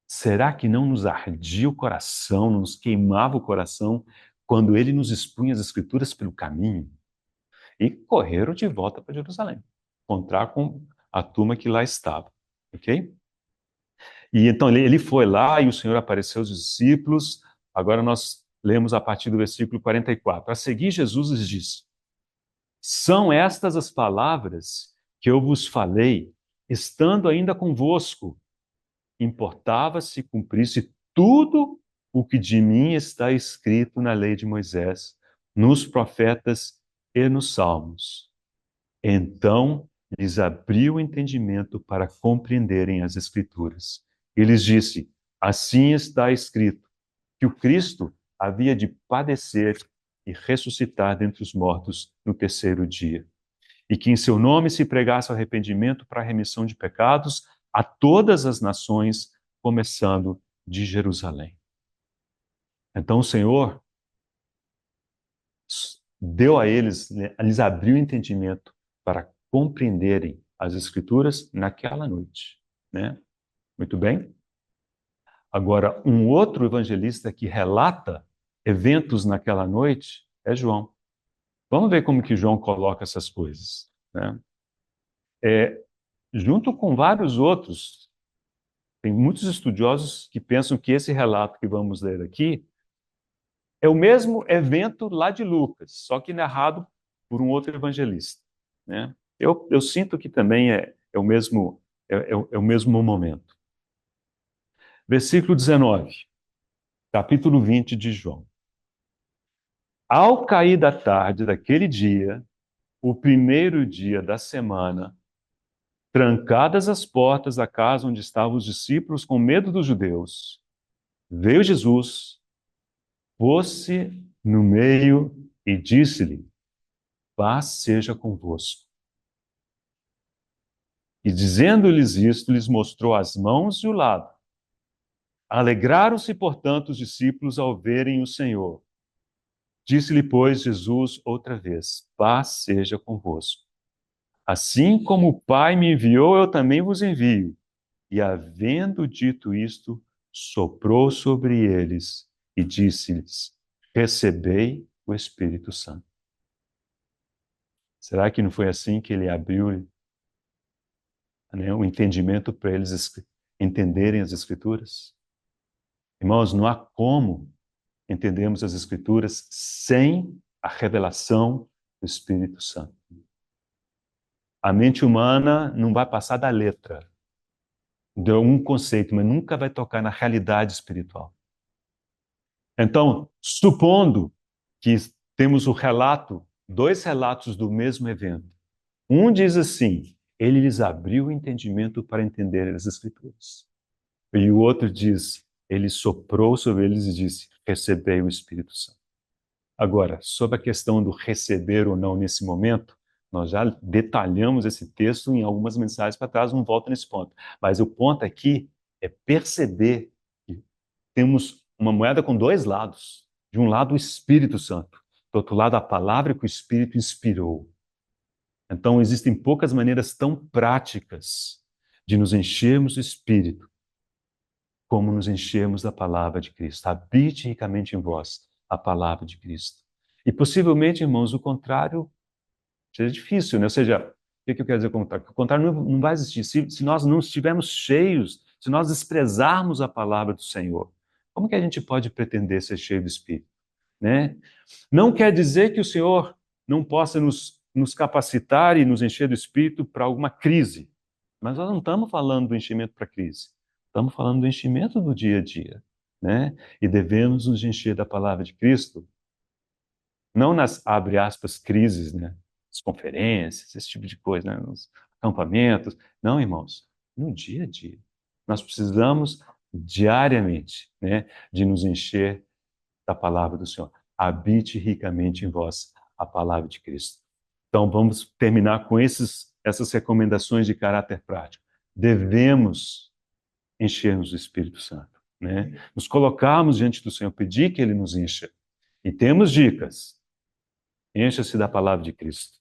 Será que não nos ardia o coração, não nos queimava o coração quando ele nos expunha as Escrituras pelo caminho? E correram de volta para Jerusalém, encontrar com a turma que lá estava, ok? E então ele foi lá e o Senhor apareceu aos discípulos. Agora nós lemos a partir do versículo 44. A seguir, Jesus lhes disse: São estas as palavras que eu vos falei, estando ainda convosco. Importava se cumprisse tudo o que de mim está escrito na lei de Moisés, nos profetas e nos salmos. Então lhes abriu o entendimento para compreenderem as Escrituras. E lhes disse: Assim está escrito, que o Cristo havia de padecer e ressuscitar dentre os mortos no terceiro dia, e que em seu nome se pregasse o arrependimento para a remissão de pecados a todas as nações, começando de Jerusalém. Então o Senhor deu a eles, né, lhes abriu o entendimento para compreenderem as Escrituras naquela noite, né? Muito bem. Agora, um outro evangelista que relata eventos naquela noite é João. Vamos ver como que João coloca essas coisas, né? Junto com vários outros, tem muitos estudiosos que pensam que esse relato que vamos ler aqui é o mesmo evento lá de Lucas, só que narrado por um outro evangelista, né? Eu sinto que também é o mesmo momento. Versículo 19, capítulo 20 de João. Ao cair da tarde daquele dia, o primeiro dia da semana, trancadas as portas da casa onde estavam os discípulos com medo dos judeus, veio Jesus, pôs-se no meio e disse-lhe: Paz seja convosco. E dizendo-lhes isto, lhes mostrou as mãos e o lado. Alegraram-se, portanto, os discípulos ao verem o Senhor. Disse-lhe, pois, Jesus outra vez: Paz seja convosco. Assim como o Pai me enviou, eu também vos envio. E, havendo dito isto, soprou sobre eles e disse-lhes: Recebei o Espírito Santo. Será que não foi assim que ele abriu, né, o entendimento para eles entenderem as Escrituras? Irmãos, não há como entendermos as Escrituras sem a revelação do Espírito Santo. A mente humana não vai passar da letra, de um conceito, mas nunca vai tocar na realidade espiritual. Então, supondo que temos dois relatos do mesmo evento. Um diz assim: ele lhes abriu o entendimento para entender as Escrituras. E o outro diz: ele soprou sobre eles e disse: recebei o Espírito Santo. Agora, sobre a questão do receber ou não nesse momento, nós já detalhamos esse texto em algumas mensagens para trás, não volto nesse ponto. Mas o ponto aqui é perceber que temos uma moeda com dois lados. De um lado, o Espírito Santo. Do outro lado, a palavra que o Espírito inspirou. Então, existem poucas maneiras tão práticas de nos enchermos do Espírito como nos enchermos da palavra de Cristo. Habite ricamente em vós a palavra de Cristo. E possivelmente, irmãos, o contrário seja difícil, né? Ou seja, o que eu quero dizer com o contrário? O contrário não vai existir. Se nós não estivermos cheios, se nós desprezarmos a palavra do Senhor, como que a gente pode pretender ser cheio do Espírito? Né? Não quer dizer que o Senhor não possa nos capacitar e nos encher do Espírito para alguma crise. Mas nós não estamos falando do enchimento para crise. Estamos falando do enchimento do dia a dia. Né? E devemos nos encher da palavra de Cristo, não nas, abre aspas, crises, né? As conferências, esse tipo de coisa, né? Nos acampamentos. Não, irmãos, no dia a dia. Nós precisamos diariamente, né, de nos encher da palavra do Senhor. Habite ricamente em vós a palavra de Cristo. Então, vamos terminar com essas recomendações de caráter prático. Devemos encher-nos do Espírito Santo, né? Nos colocarmos diante do Senhor, pedir que Ele nos encha. E temos dicas. Encha-se da palavra de Cristo.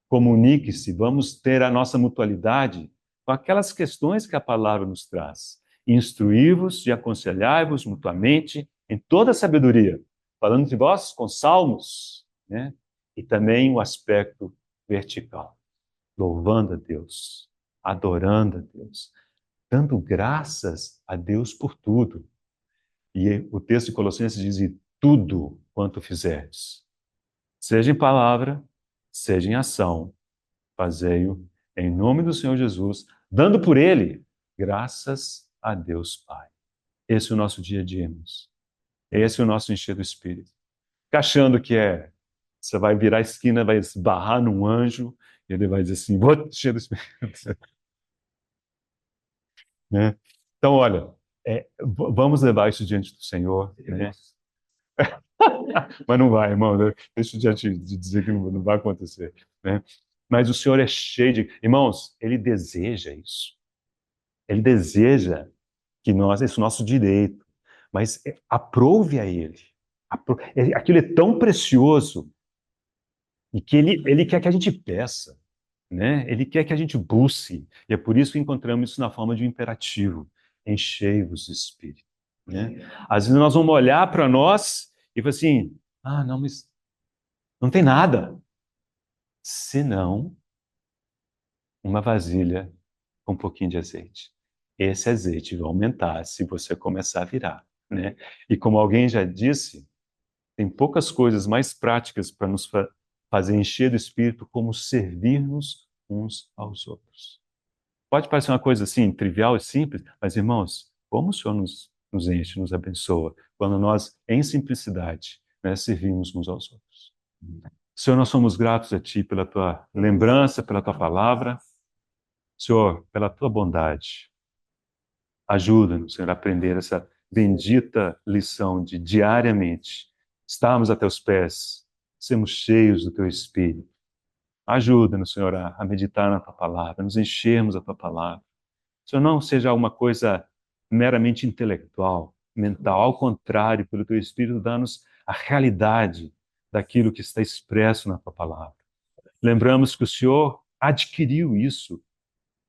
Comunique-se, vamos ter a nossa mutualidade com aquelas questões que a palavra nos traz. Instruí-vos e aconselhai-vos mutuamente em toda a sabedoria, falando de vós com salmos, né? E também o aspecto vertical, louvando a Deus, adorando a Deus, dando graças a Deus por tudo. E o texto de Colossenses diz: e tudo quanto fizerdes, seja em palavra, seja em ação, fazei-o em nome do Senhor Jesus, dando por ele graças a Deus Pai. Esse é o nosso dia a dia, irmãos. Esse é o nosso encher do Espírito. Fica achando que você vai virar a esquina, vai esbarrar num anjo, e ele vai dizer assim, vou encher do Espírito. Né? Então, olha, vamos levar isso diante do Senhor, né? Mas não vai, irmão. Deixa eu já te dizer que não vai acontecer, né? Mas o Senhor é cheio de... Irmãos, Ele deseja isso. Ele deseja que nós... Esse é o nosso direito. Mas aprove a Ele. Aquilo é tão precioso e que Ele quer que a gente peça, né? Ele quer que a gente busque. E é por isso que encontramos isso na forma de um imperativo. Enchei-vos do Espírito, né? Às vezes nós vamos olhar para nós e falar assim, não, mas não tem nada. Senão uma vasilha com um pouquinho de azeite. Esse azeite vai aumentar se você começar a virar, né? E como alguém já disse, tem poucas coisas mais práticas para nos fazer encher do Espírito como servir-nos uns aos outros. Pode parecer uma coisa assim, trivial e simples, mas irmãos, como o Senhor nos enche, nos abençoa, quando nós, em simplicidade, né, servimos uns aos outros. Senhor, nós somos gratos a Ti pela Tua lembrança, pela Tua palavra. Senhor, pela Tua bondade. Ajuda-nos, Senhor, a aprender essa bendita lição de diariamente estarmos a Teus pés, sermos cheios do Teu Espírito. Ajuda-nos, Senhor, a meditar na Tua palavra, nos enchermos da Tua palavra. Senhor, não seja alguma coisa meramente intelectual, mental. Ao contrário, pelo Teu Espírito, dá-nos a realidade daquilo que está expresso na Tua palavra. Lembramos que o Senhor adquiriu isso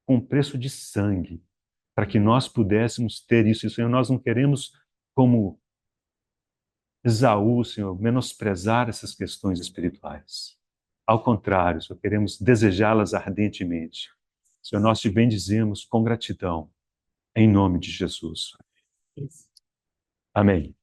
com preço de sangue, para que nós pudéssemos ter isso. E, Senhor, nós não queremos, como Esaú, Senhor, menosprezar essas questões espirituais. Ao contrário, Senhor, queremos desejá-las ardentemente. Senhor, nós te bendizemos com gratidão, em nome de Jesus. Amém.